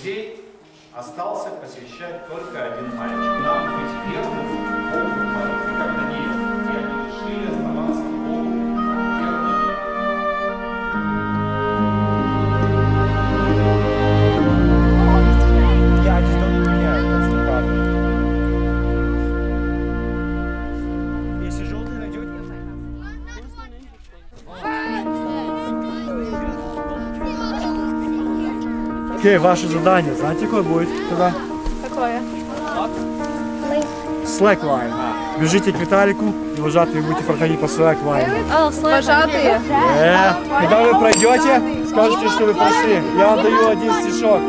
музей остался посещать только один мальчик. Нам быть верным Богу, как Даниил. И они решили оставаться Богу верными. Yeah, I just don't. Yeah, that's the problem. Если желтый найдете. Окей, ваше задание. Знаете, какое будет тогда? Какое? Slackline. Бежите к Виталику, и вожатые будете проходить по slackline. Вожатые? Когда вы пройдете, скажете, что вы прошли. Я вам даю один стишок.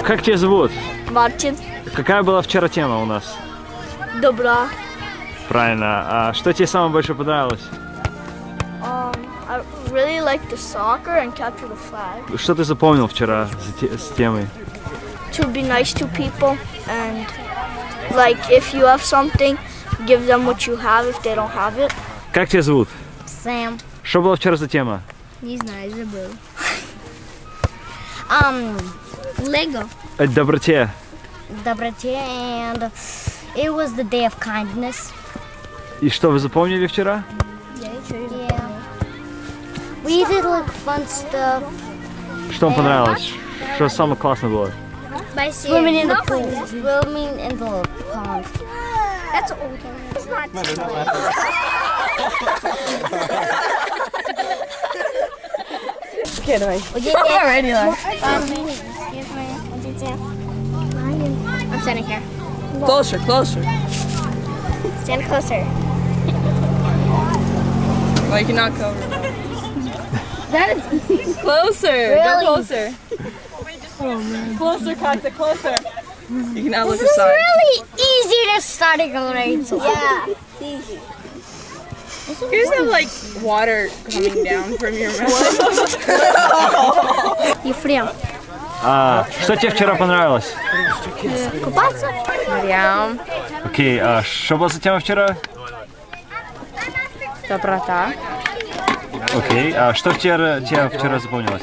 Как тебя зовут? Мартин. Какая была вчера тема у нас? Добра. Правильно. А что тебе самое больше понравилось? I really like the soccer and capture the flag. Что ты запомнил вчера с темой? To be nice to people and like if you have something, give them what you have if they don't have it. Как тебя зовут? Сэм. Что была вчера за тема? Не знаю, забыл. Lego. О доброте. Доброте, and it was the day of kindness. И что вы запомнили вчера? Yeah. We did like fun stuff. Что вам понравилось? Что самое классное было? Swimming in the pool. Swimming in the pond. That's old. It's not. Okay, давай. Alrighty, I'm standing here. Closer, closer. Stand closer. Like you're not covered. That is Closer. Really? Go closer. Oh man. Closer, Katya, closer. You can now look This is aside. really easy to start a grade. Yeah. You just have like water coming down from your mouth. Ефрем. Что тебе вчера понравилось? Купаться? Марьям. Окей, а что была за тема вчера? Доброта. Окей, а что тебе вчера запомнилось?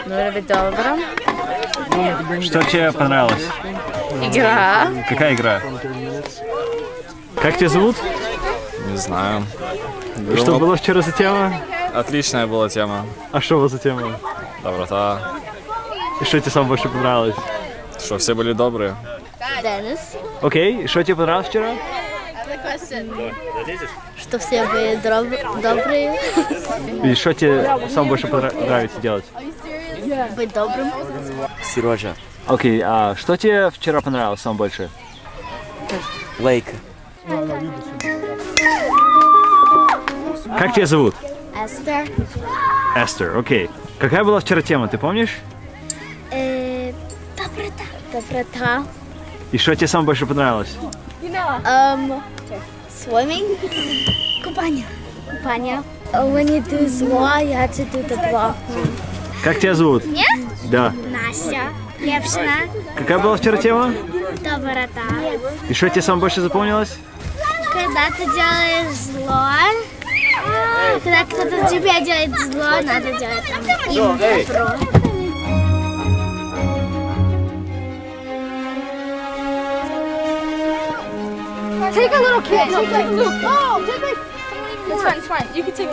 Нужно быть добрым. Что тебе понравилось? Игра. Какая игра? Как тебя зовут? Не знаю. И что было вчера за тема? Отличная была тема. А что была за тема? Доброта. И что тебе самое больше понравилось? Что все были добрые. Денис. Окей, и что тебе понравилось вчера? Что все были добрые. И что тебе самое больше нравится делать? Быть добрым. Сережа. Окей, а что тебе вчера понравилось самое больше? Лейк. Как тебя зовут? Эстер. Эстер, окей. Какая была вчера тема, ты помнишь? Доброта. Доброта. И что тебе самое больше понравилось? Swimming. Купание. Купание. When you do зло, you have to do добро. Как тебя зовут? Меня? Да. Настя. Левшина. Какая была вчера тема? Доброта. И что тебе самое больше запомнилось? Когда ты делаешь зло, когда кто-то тебе делает зло, надо делать там им добро. Take a little kid. No, take like. No, take like. It's fine. It's fine. You can take.